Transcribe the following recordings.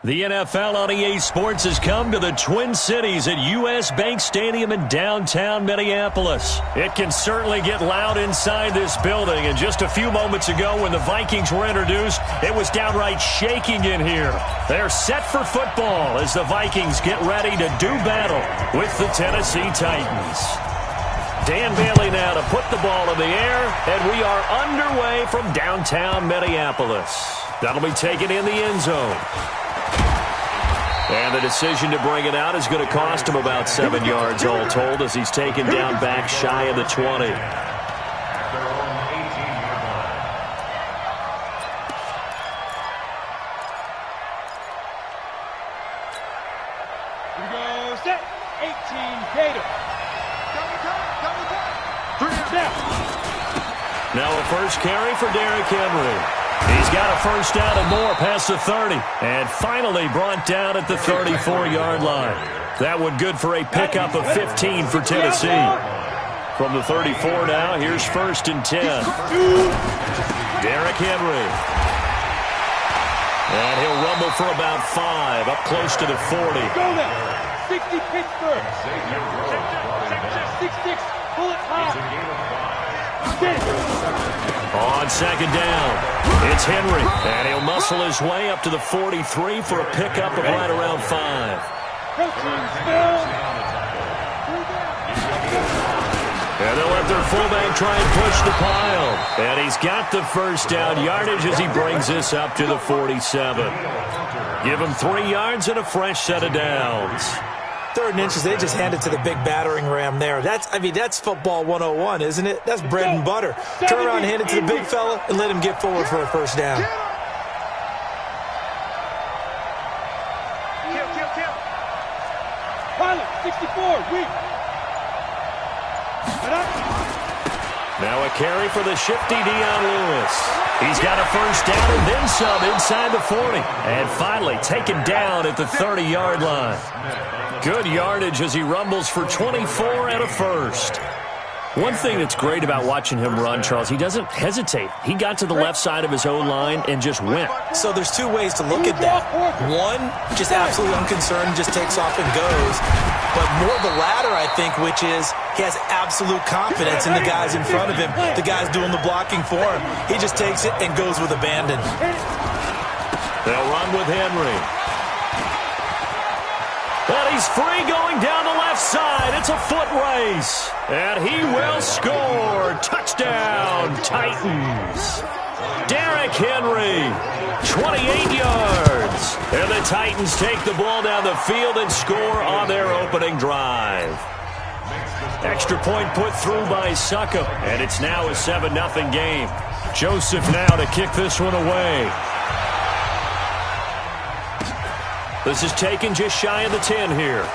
The NFL on EA Sports has come to the Twin Cities at U.S. Bank Stadium in downtown Minneapolis. It can certainly get loud inside this building, and just a few moments ago when the Vikings were introduced, it was downright shaking in here. They're set for football as the Vikings get ready to do battle with the Tennessee Titans. Dan Bailey now to put the ball in the air, and we are underway from downtown Minneapolis. That'll be taken in the end zone. And the decision to bring it out is going to cost him about 7 yards all told as he's taken down back shy of the 20. Here we go, set, 18, Gator. Now a first carry for Derrick Henry. He's got a first down and more past the 30. And finally brought down at the 34-yard line. That one good for a pickup of 15 for Tennessee. From the 34 now, here's first and 10. Derrick Henry. And he'll rumble for about 5, up close to the 40. Go now. 60 Pittsburgh. 6-6. Pull it high. On second down, it's Henry. And he'll muscle his way up to the 43 for a pickup of right around 5. And they'll let their fullback try and push the pile. And he's got the first down yardage as he brings this up to the 47. Give him 3 yards and a fresh set of downs. 3rd and inches, they just hand it to the big battering ram there. That's football 101, isn't it? That's bread and butter. Turn around, hand it to the big fella, and let him get forward for a first down. Pilot, 64, weak. Now a carry for the shifty Dion Lewis. He's got a first down and then some inside the 40. And finally taken down at the 30-yard line. Good yardage as he rumbles for 24 and a first. One thing that's great about watching him run, Charles, he doesn't hesitate. He got to the left side of his own line and just went. So there's 2 ways to look at that. One, just absolutely unconcerned, just takes off and goes. But more the latter, I think, which is he has absolute confidence in the guys in front of him, the guys doing the blocking for him. He just takes it and goes with abandon. They'll run with Henry. And he's free going down the left side. It's a foot race. And he will score. Touchdown, Titans. Derrick Henry, 28 yards. And the Titans take the ball down the field and score on their opening drive. Extra point put through by Suckup. And it's now a 7-0 game. Joseph now to kick this one away. This is taken just shy of the 10 here.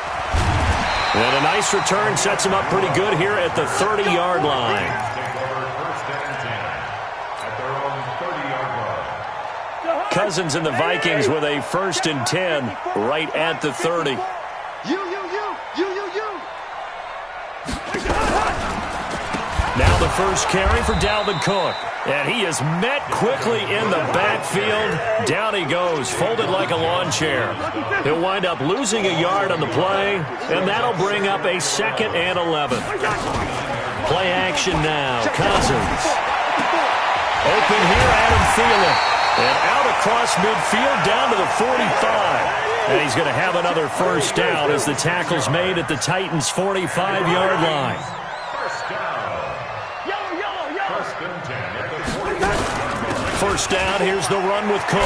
And a nice return sets him up pretty good here at the 30-yard line. Cousins and the Vikings with a first and 10 right at the 30. Now the first carry for Dalvin Cook. And he is met quickly in the backfield. Down he goes, folded like a lawn chair. He'll wind up losing a yard on the play, and that'll bring up a 2nd and 11. Play action now. Cousins. Open here, Adam Thielen. And out across midfield down to the 45. And he's going to have another first down as the tackle's made at the Titans' 45-yard line. First down, here's the run with Cook.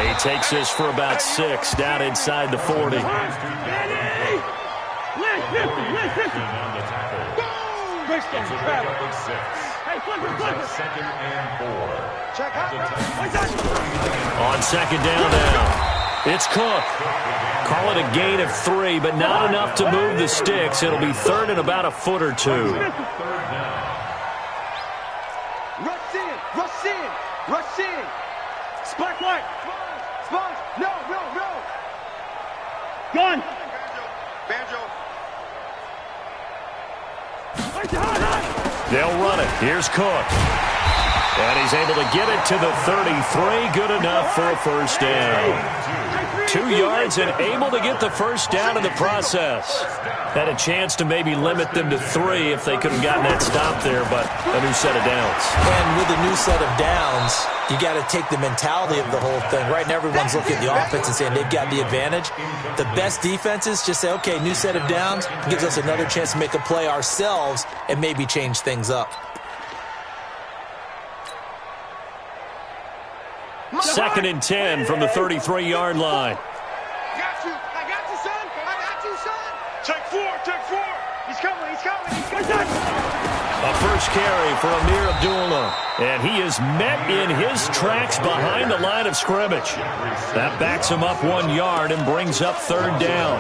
He takes this for about 6 down inside the 40. On second down now, it's Cook. Call it a gain of 3, but not enough to move the sticks. It'll be 3rd and about a foot or 2. Rush in. Splash right. Splash. No. Gun. Banjo. They'll run it. Here's Cook. And he's able to get it to the 33. Good enough for a first down. 2 yards and able to get the first down in the process. Had a chance to maybe limit them to 3 if they could have gotten that stop there, but a new set of downs. And with a new set of downs, you got to take the mentality of the whole thing. Right now, everyone's looking at the offense and saying they've got the advantage. The best defenses just say, okay, new set of downs gives us another chance to make a play ourselves and maybe change things up. 2nd and 10 from the 33-yard line. I got you, son. I got you, son. Take 4. He's coming. A first carry for Amir Abdullah. And he is met in his tracks behind the line of scrimmage. That backs him up 1 yard and brings up 3rd down.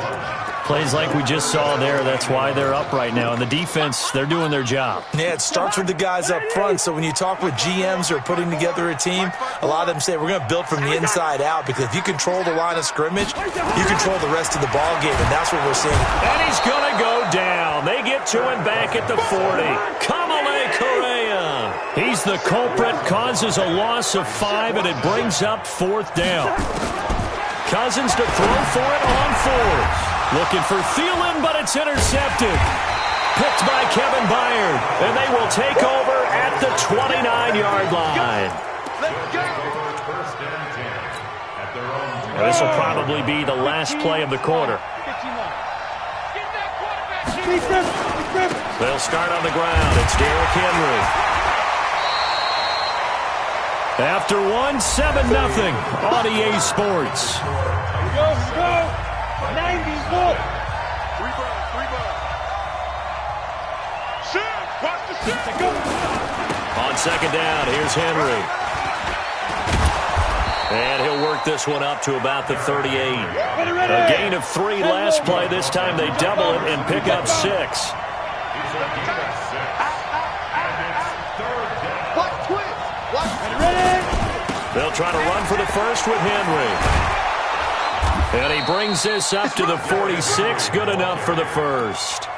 Plays like we just saw there. That's why they're up right now. And the defense, they're doing their job. Yeah, it starts with the guys up front. So when you talk with GMs who are putting together a team, a lot of them say we're going to build from the inside out, because if you control the line of scrimmage, you control the rest of the ball game, and that's what we're seeing. And he's going to go down. They get to him back at the 40. Kamale Correa. He's the culprit, causes a loss of 5, and it brings up 4th down. Cousins to throw for it on 4th. Looking for Thielen, but it's intercepted. Picked by Kevin Byard, and they will take over at the 29-yard line. And this will probably be the last play of the quarter. They'll start on the ground. It's Derrick Henry. After 1, 7-0 on EA Sports. Go. 90, go. 3 balls. Watch the shit. Go. On 2nd down, here's Henry. And he'll work this one up to about the 38. A gain of 3 last play. This time they double it and pick up 6. They'll try to run for the first with Henry. And he brings this up to the 46. Good enough for the first.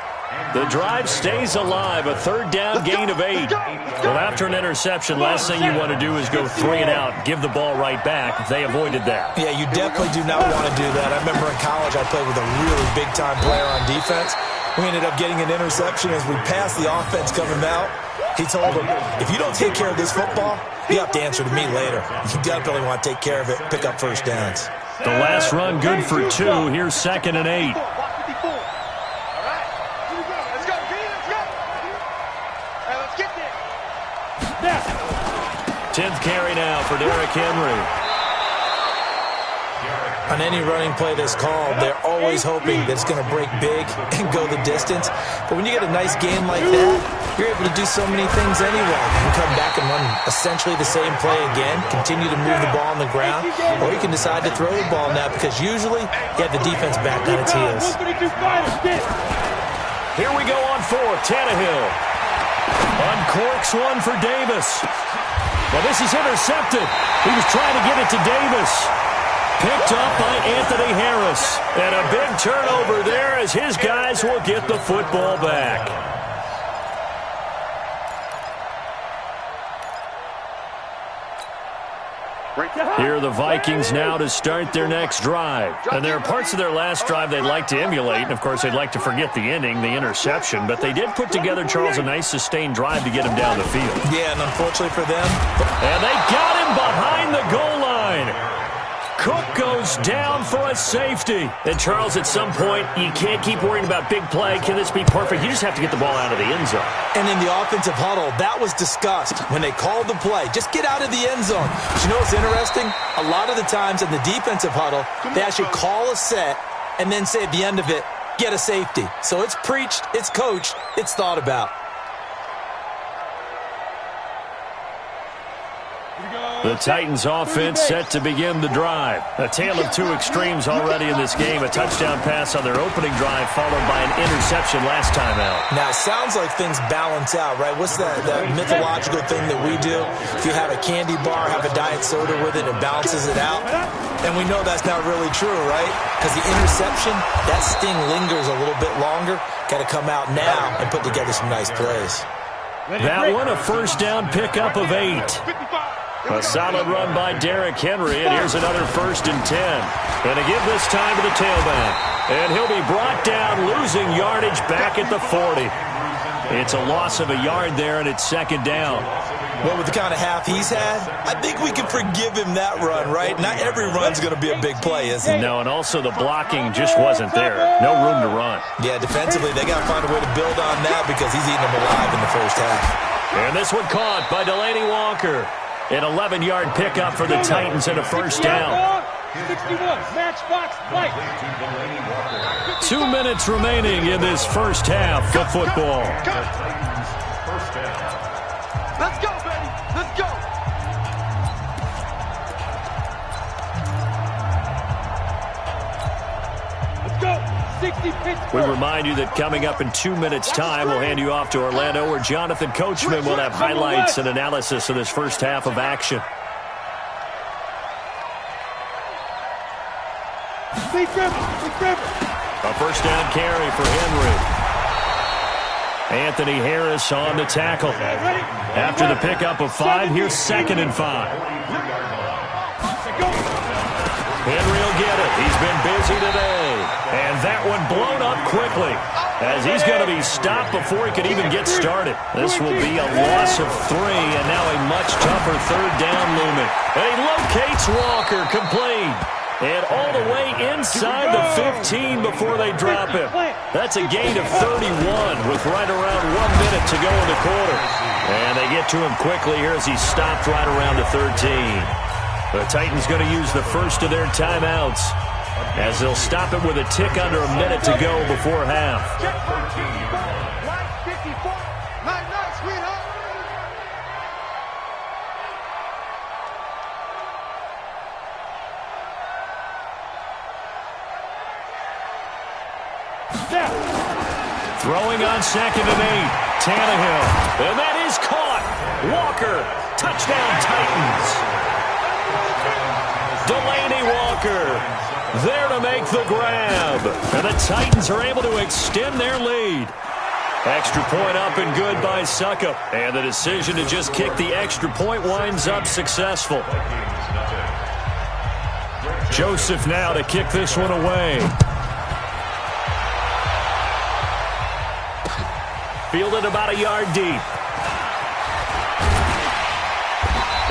The drive stays alive. A 3rd down gain of 8. Well, after an interception, last thing you want to do is go 3 and out, give the ball right back. They avoided that. Yeah, you definitely do not want to do that. I remember in college I played with a really big-time player on defense. We ended up getting an interception as we passed the offense coming out. He told him, if you don't take care of this football, you have to answer to me later. You definitely want to take care of it, pick up first downs. The last run good for 2. Here's 2nd and 8. Let's go. 10th carry now for Derrick Henry. On any running play that's called, they're always hoping that it's going to break big and go the distance. But when you get a nice game like that, you're able to do so many things anyway. You can come back and run essentially the same play again, continue to move the ball on the ground, or you can decide to throw the ball now, because usually you have the defense back on its heels. Here we go on 4th. Tannehill uncorks one for Davis. Well, this is intercepted. He was trying to get it to Davis. Picked up by Anthony Harris. And a big turnover there as his guys will get the football back. Here are the Vikings now to start their next drive. And there are parts of their last drive they'd like to emulate. And, of course, they'd like to forget the ending, the interception. But they did put together, Charles, a nice sustained drive to get him down the field. Yeah, and unfortunately for them. And they got him behind the goal line. Cook goes down for a safety. And, Charles, at some point, you can't keep worrying about big play. Can this be perfect? You just have to get the ball out of the end zone. And in the offensive huddle, that was discussed when they called the play. Just get out of the end zone. But you know what's interesting? A lot of the times in the defensive huddle, they actually call a set and then say at the end of it, get a safety. So it's preached, it's coached, it's thought about. The Titans offense set to begin the drive. A tale of 2 extremes already in this game. A touchdown pass on their opening drive followed by an interception last time out. Now, it sounds like things balance out, right? What's that mythological thing that we do? If you have a candy bar, have a diet soda with it, it balances it out. And we know that's not really true, right? Because the interception, that sting lingers a little bit longer. Got to come out now and put together some nice plays. That one a first down pickup of 8. A solid run by Derrick Henry, and here's another 1st and 10. And to give this time to the tailback. And he'll be brought down, losing yardage back at the 40. It's a loss of a yard there, and it's 2nd down. Well, with the kind of half he's had, I think we can forgive him that run, right? Not every run's going to be a big play, is it? No, and also the blocking just wasn't there. No room to run. Yeah, defensively, they got to find a way to build on that because he's eating them alive in the first half. And this one caught by Delaney Walker. An 11-yard pickup for the Titans and a 1st down. 61, match box, light. 2 minutes remaining in this first half of football. Let's go, baby. Let's go. Let's go. 60 Pittsburgh. We remind you that coming up in 2 minutes' time, we'll hand you off to Orlando, where Jonathan Coachman will have highlights and analysis of this first half of action. A 1st down carry for Henry. Anthony Harris on the tackle. After the pickup of 5, here's 2nd and 5. Henry will get it. He's been busy today. And that one blown up quickly, as he's going to be stopped before he could even get started. This will be a loss of 3, and now a much tougher 3rd down looming. And he locates Walker, complete. And all the way inside the 15 before they drop him. That's a gain of 31 with right around 1 minute to go in the quarter. And they get to him quickly here as he's stopped right around the 13. The Titans going to use the first of their timeouts, as they'll stop it with a tick under a minute to go before half. Throwing on 2nd and 8. Tannehill. And that is caught. Walker. Touchdown, Titans. Delaney Walker there to make the grab. And the Titans are able to extend their lead. Extra point up and good by Suckup. And the decision to just kick the extra point winds up successful. Joseph now to kick this one away. Fielded about a yard deep.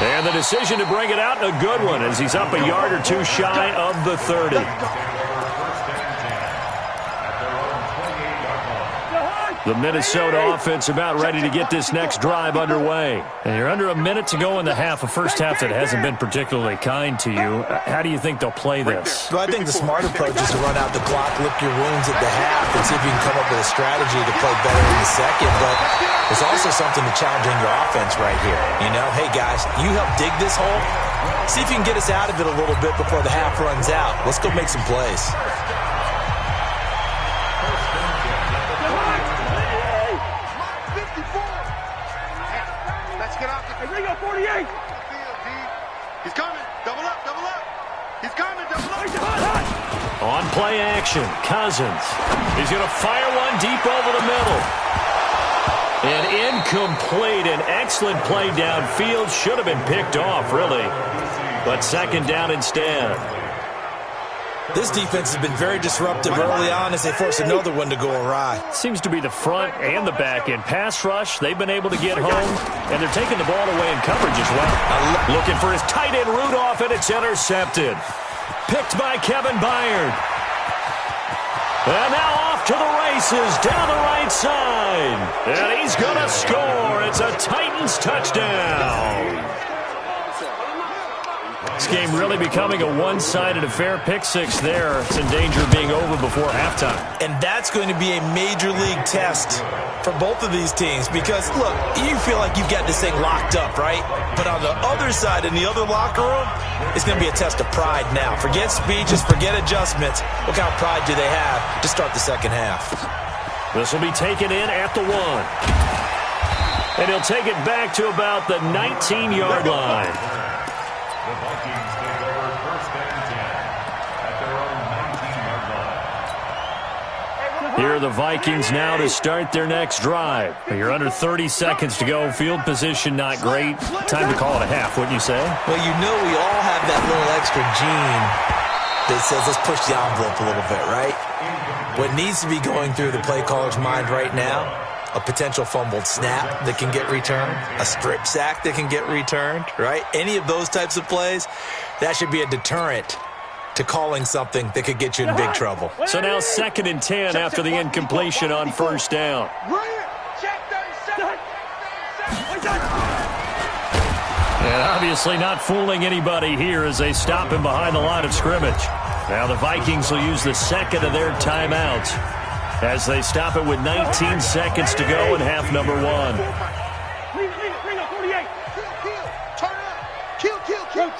And the decision to bring it out, a good one, as he's up a yard or 2 shy of the 30. The Minnesota offense about ready to get this next drive underway. And you're under a minute to go in the half, a first half that hasn't been particularly kind to you. How do you think they'll play this? Well, I think the smart approach is to run out the clock, lick your wounds at the half, and see if you can come up with a strategy to play better in the second. But there's also something to challenging your offense right here. You know, hey, guys, you help dig this hole. See if you can get us out of it a little bit before the half runs out. Let's go make some plays. He's coming. Double up, double up. He's coming, double up. On play action, Cousins. He's going to fire one deep over the middle. And incomplete. An excellent play downfield. Should have been picked off, really. But 2nd down instead. This defense has been very disruptive early on as they force another one to go awry. Seems to be the front and the back end. Pass rush, they've been able to get home, and they're taking the ball away in coverage as well. Looking for his tight end Rudolph, and it's intercepted. Picked by Kevin Byard. And now off to the races down the right side. And he's going to score. It's a Titans touchdown. This game really becoming a one-sided affair. Pick 6 there. It's in danger of being over before halftime. And that's going to be a major league test for both of these teams because, look, you feel like you've got this thing locked up, right? But on the other side, in the other locker room, it's going to be a test of pride now. Forget speeches, forget adjustments. What kind of pride do they have to start the second half? This will be taken in at the 1. And he'll take it back to about the 19-yard line. The Vikings take over 1st and 10 at their own 19-yard Here are the Vikings now to start their next drive. You're under 30 seconds to go. Field position not great. Time to call it a half, wouldn't you say? Well, you know we all have that little extra gene that says let's push the envelope a little bit, right? What needs to be going through the play caller's mind right now, a potential fumbled snap that can get returned, a strip sack that can get returned, right? Any of those types of plays, that should be a deterrent to calling something that could get you in big trouble. So now 2nd and 10 after the incompletion on first down. And obviously not fooling anybody here as they stop him behind the line of scrimmage. Now the Vikings will use the second of their timeouts as they stop it with 19 seconds to go in half number 1.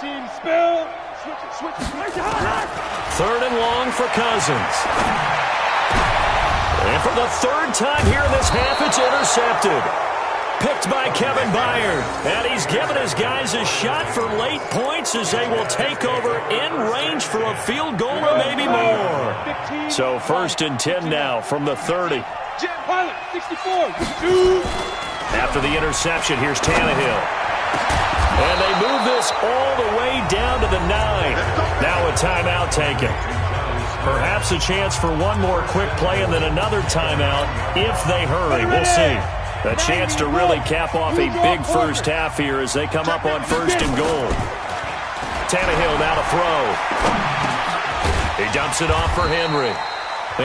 Team spell. Third and long for Cousins. And for the third time here in this half, it's intercepted. Picked by Kevin Byard. And he's given his guys a shot for late points as they will take over in range for a field goal or maybe more. So 1st and 10 now from the 30. After the interception, here's Tannehill. And they move this all the way down to the 9. Now a timeout taken. Perhaps a chance for one more quick play and then another timeout if they hurry. We'll see. A chance to really cap off a big first half here as they come up on 1st and goal. Tannehill now to throw. He dumps it off for Henry.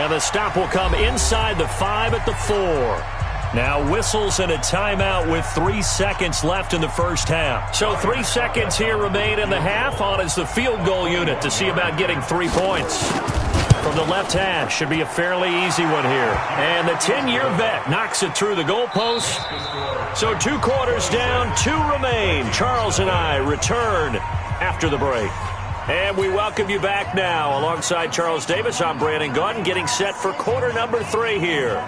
And the stop will come inside the 5 at the 4. Now whistles and a timeout with 3 seconds left in the first half. So 3 seconds here remain in the half. On is the field goal unit to see about getting 3 points. From the left hash, should be a fairly easy one here. And the 10-year vet knocks it through the goalpost. So 2 quarters down, 2 remain. Charles and I return after the break. And we welcome you back now. Alongside Charles Davis, I'm Brandon Gaudin, getting set for quarter number 3 here.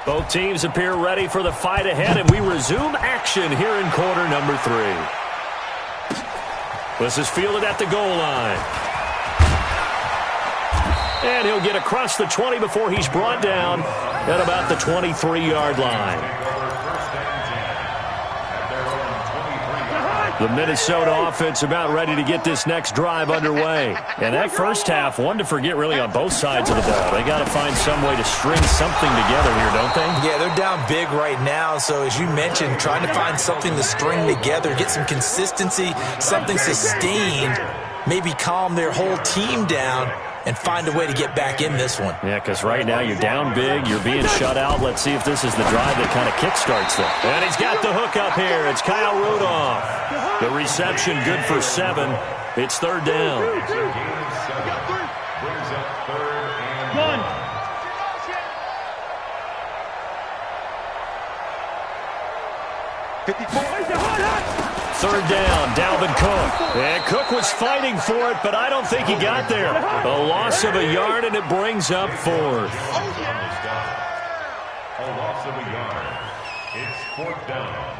Both teams appear ready for the fight ahead, and we resume action here in quarter number 3. This is fielded at the goal line. And he'll get across the 20 before he's brought down at about the 23-yard line. The Minnesota offense about ready to get this next drive underway. And that first half, one to forget really on both sides of the ball. They got to find some way to string something together here, don't they? Yeah, they're down big right now. So as you mentioned, trying to find something to string together, get some consistency, something sustained, maybe calm their whole team down and find a way to get back in this one. Yeah, because right now you're down big, you're being shut out. Let's see if this is the drive that kind of kickstarts them. And he's got the hook up here. It's Kyle Rudolph. The reception good for 7. It's 3rd down. Third down, Dalvin Cook. And Cook was fighting for it, but I don't think he got there. A loss of a yard, and it brings up 4th. A loss of a yard. It's 4th down.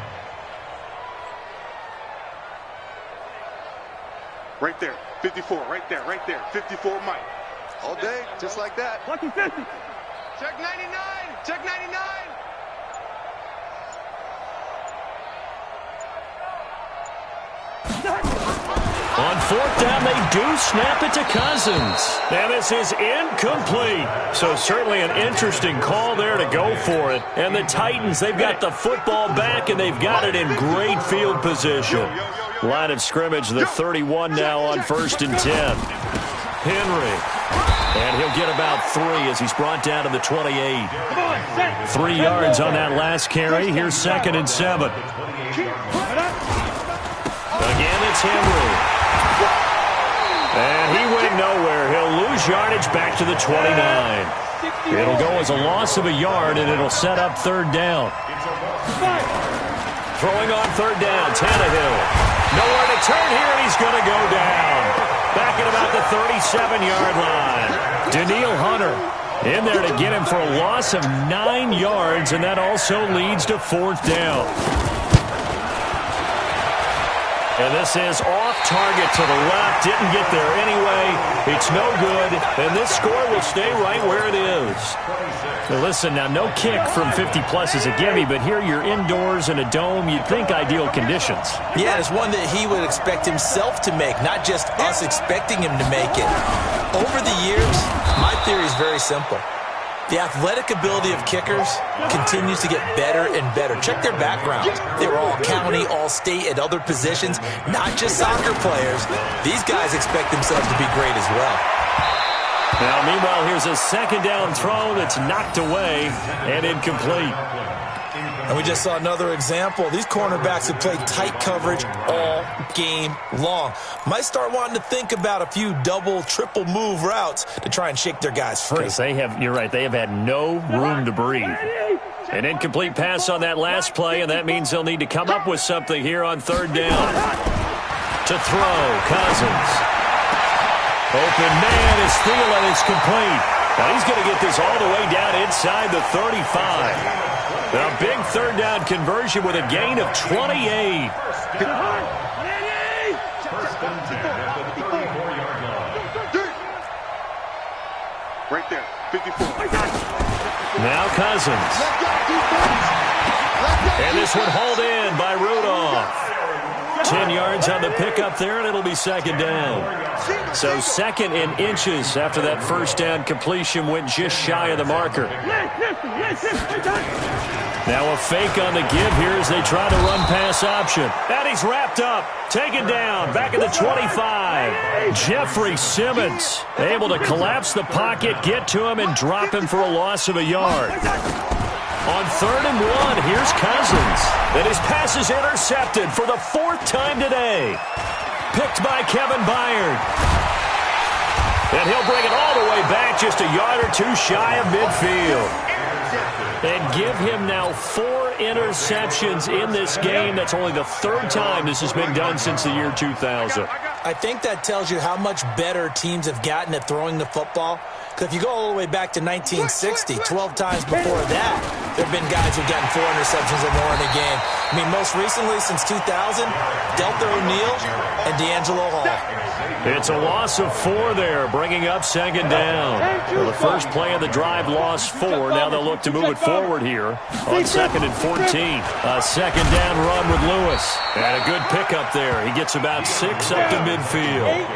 Right there, 54, right there, 54 Mike. All day, just like that. Lucky 50. Check 99, check 99. On 4th down, they do snap it to Cousins. And this is incomplete. So certainly an interesting call there to go for it. And the Titans, they've got the football back, and they've got it in great field position. Line of scrimmage, the 31 now on 1st and 10. Henry. And he'll get about 3 as he's brought down to the 28. 3 yards on that last carry. Here's 2nd and 7. Again, it's Henry. And he went nowhere. He'll lose yardage back to the 29. It'll go as a loss of a yard, and it'll set up 3rd down. Throwing on 3rd down, Tannehill. Nowhere to turn here, and he's going to go down. back at about the 37-yard line. Danielle Hunter in there to get him for a loss of 9 yards, and that also leads to 4th down. And this is off target to the left. Didn't get there anyway. It's no good. And this score will stay right where it is. Now listen, now no kick from 50-plus is a gimme, but here you're indoors in a dome. You'd think ideal conditions. Yeah, it's one that he would expect himself to make, not just us expecting him to make it. Over the years, my theory is very simple. The athletic ability of kickers continues to get better and better. Check their backgrounds. They were all county, all state, at other positions, not just soccer players. These guys expect themselves to be great as well. Now, meanwhile, here's a 2nd down throw that's knocked away and incomplete. And we just saw another example. These cornerbacks have played tight coverage all game long. Might start wanting to think about a few double, triple move routes to try and shake their guys free. Because you're right, they have had no room to breathe. An incomplete pass on that last play, and that means they'll need to come up with something here on 3rd down. To throw, Cousins. Open man is Thielen, it's complete. Now he's going to get this all the way down inside the 35. A big 3rd down conversion with a gain of 28. Right there, 54. Now Cousins. And this one hauled in by Rudolph. 10 yards on the pickup there, and it'll be 2nd down. So 2nd in inches after that 1st down completion went just shy of the marker. Now a fake on the give here as they try to run pass option. And he's wrapped up. Taken down. Back at the 25. Jeffrey Simmons able to collapse the pocket, get to him, and drop him for a loss of a yard. On 3rd and 1, here's Cousins. And his pass is intercepted for the 4th time today. Picked by Kevin Byard. And he'll bring it all the way back just a yard or 2 shy of midfield. And give him now 4 interceptions in this game. That's only the 3rd time this has been done since the year 2000. I think that tells you how much better teams have gotten at throwing the football. Because if you go all the way back to 1960, 12 times before that, there have been guys who've gotten 4 interceptions or more in a game. I mean, most recently, since 2000, Delta O'Neal and D'Angelo Hall. It's a loss of 4 there, bringing up 2nd down. Well, the first play of the drive lost 4. Now they'll look to move it forward here on 2nd and 14. A 2nd down run with Lewis. And a good pickup there. He gets about 6 up to midfield.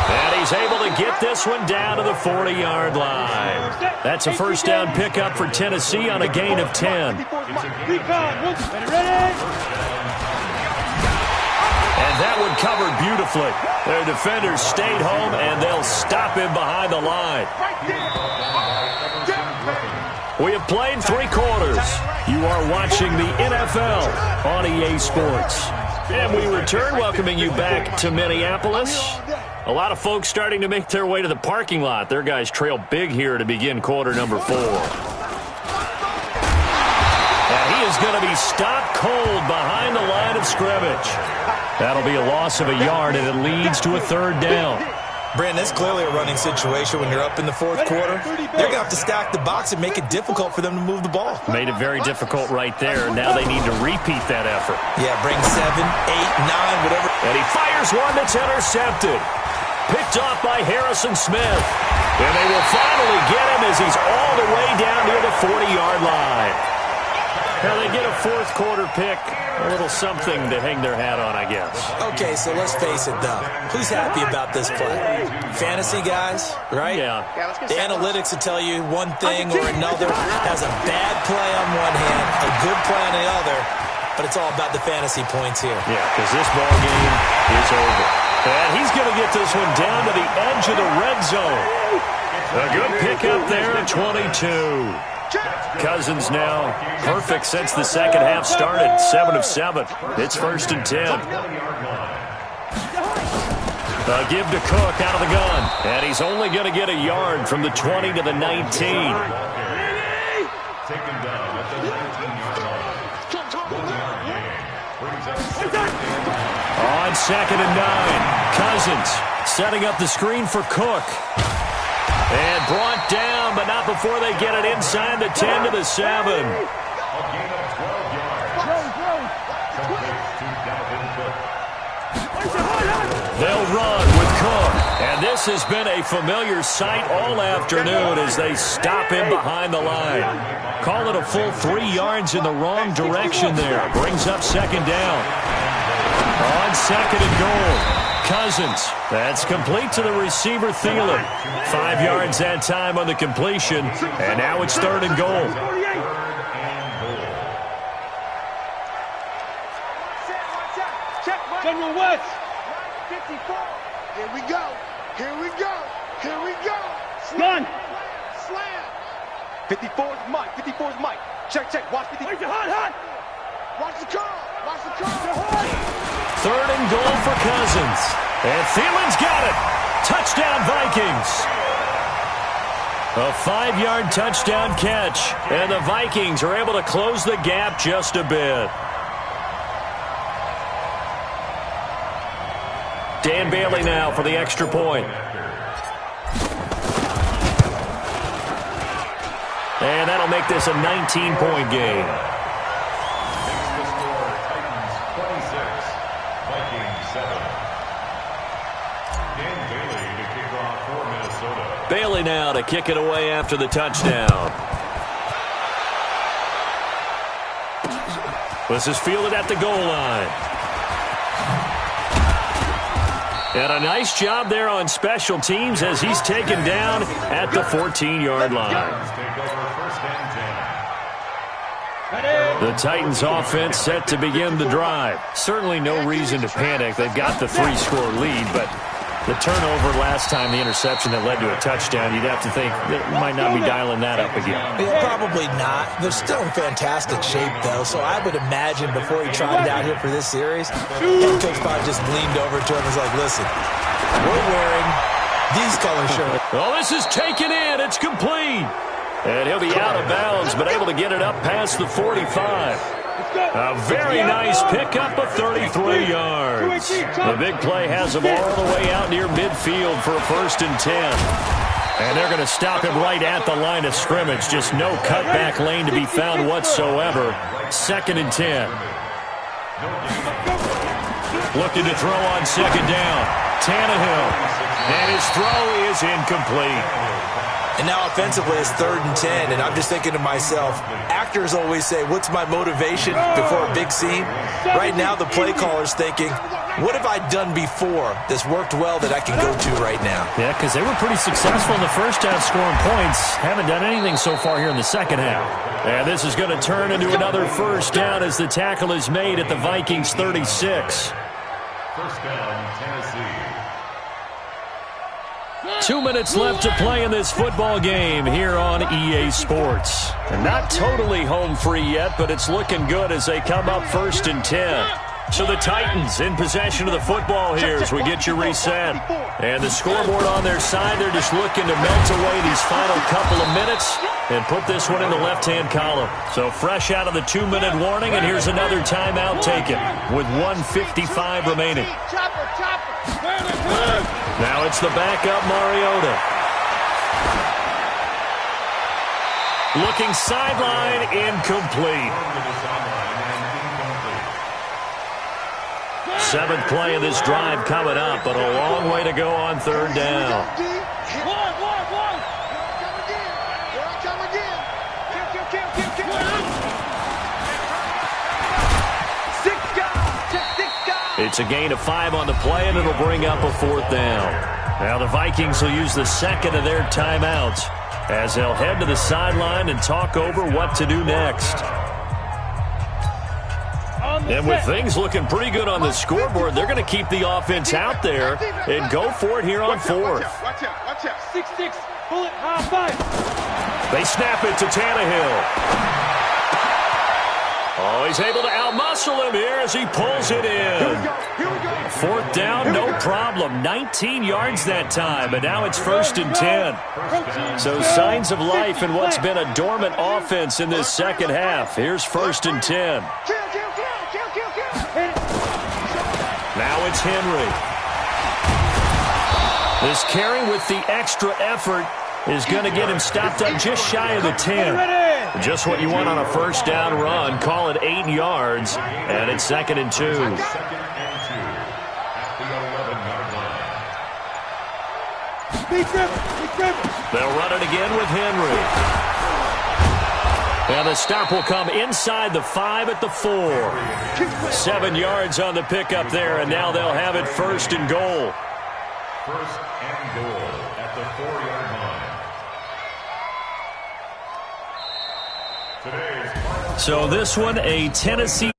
And he's able to get this one down to the 40-yard line. That's a 1st down pickup for Tennessee on a gain of 10. And that one covered beautifully. Their defenders stayed home, and they'll stop him behind the line. We have played 3 quarters. You are watching the NFL on EA Sports. And we return, welcoming you back to Minneapolis. A lot of folks starting to make their way to the parking lot. Their guys trail big here to begin quarter number 4. And he is going to be stopped cold behind the line of scrimmage. That'll be a loss of a yard, and it leads to a 3rd down. Brandon, it's clearly a running situation when you're up in the 4th quarter. They're going to have to stack the box and make it difficult for them to move the ball. Made it very difficult right there. Now they need to repeat that effort. Yeah, bring 7, 8, 9, whatever. And he fires one that's intercepted. Picked off by Harrison Smith. And they will finally get him as he's all the way down near the 40-yard line. Now they get a 4th quarter pick. A little something to hang their hat on, I guess. Okay, so let's face it, though. Who's happy about this play? Fantasy guys, right? Yeah. The analytics will tell you one thing or another. Has a bad play on one hand, a good play on the other, but it's all about the fantasy points here. Yeah, because this ball game is over. And he's going to get this one down to the edge of the red zone. A good pickup there at 22. Cousins now perfect since the 2nd half started. 7 of 7. It's 1st and 10. A give to Cook out of the gun. And he's only going to get a yard from the 20 to the 19. Taken down at the 19-yard line. 1-yard gain. Brings up second and 9. On 2nd and 9. Cousins setting up the screen for Cook. And brought down, but not before they get it inside the 10 to the 7. A gain of 12 yards. Completes to Dalvin Cook. They'll run with Cook. And this has been a familiar sight all afternoon as they stop him behind the line. Call it a full 3 yards in the wrong direction there. Brings up 2nd down. On 2nd and goal. Cousins. That's complete to the receiver, Thielen. 5 yards that time on the completion. And now it's 3rd and goal. General West. 54. Here we go. Here we go. Here we go. Slam. Slam. 54's Mike. 54's Mike. Check, check. Watch 54. Watch the curl. Watch the curl. 3rd and goal for Cousins. And Thielen's got it. Touchdown, Vikings. A 5-yard touchdown catch. And the Vikings are able to close the gap just a bit. Dan Bailey now for the extra point. And that'll make this a 19-point game. Makes the score Titans 26, Vikings 7. Dan Bailey to kick off for Minnesota. Bailey now to kick it away after the touchdown. This is fielded at the goal line. And a nice job there on special teams as he's taken down at the 14-yard line. The Titans offense set to begin the drive. Certainly no reason to panic. They've got the 3-score lead, but the turnover last time, the interception that led to a touchdown, you'd have to think that might not be dialing that up again. Yeah, probably not. They're still in fantastic shape, though, so I would imagine before he trotted out here for this series, head coach probably just leaned over to him and was like, listen, we're wearing these color shirts. Oh, this is taken in. It's complete. And he'll be out of bounds, but able to get it up past the 45. A very nice pickup of 33 yards. The big play has him all the way out near midfield for a 1st and 10. And they're going to stop him right at the line of scrimmage. Just no cutback lane to be found whatsoever. 2nd and 10. Looking to throw on 2nd down. Tannehill. And his throw is incomplete. And now offensively it's 3rd and 10, and I'm just thinking to myself, actors always say, what's my motivation before a big scene? Right now the play caller's thinking, what have I done before that's worked well that I can go to right now? Yeah, because they were pretty successful in the first half scoring points. Haven't done anything so far here in the second half. And this is going to turn into another 1st down as the tackle is made at the Vikings 36. 1st down, Tennessee. 2 minutes left to play in this football game here on EA Sports. And not totally home free yet, but it's looking good as they come up 1st and 10. So the Titans in possession of the football here as we get you reset. And the scoreboard on their side, they're just looking to melt away these final couple of minutes and put this one in the left-hand column. So fresh out of the 2-minute warning, and here's another timeout taken with 1:55 remaining. Now it's the backup Mariota. Looking sideline, incomplete. 7th play of this drive coming up, but a long way to go on 3rd down. It's a gain of 5 on the play, and it'll bring up a 4th down. Now the Vikings will use the 2nd of their timeouts as they'll head to the sideline and talk over what to do next. And with things looking pretty good on the scoreboard, they're going to keep the offense out there and go for it here on 4th. Watch out. 6-6, bullet, high five. They snap it to Tannehill. Oh, he's able to outmuscle him here as he pulls it in. Fourth down, no problem. 19 yards that time, but now it's 1st and 10. So signs of life in what's been a dormant offense in this second half. Here's 1st and 10. Now it's Henry. This carry with the extra effort is going to get him stopped up just shy of the 10. Just what you want on a first down run. Call it 8 yards, and it's 2nd and 2. They'll run it again with Henry. And the stop will come inside the 5 at the 4. 7 yards on the pickup there, and now they'll have it 1st and goal. 1st and goal at the 4-yard line. So this one, a Tennessee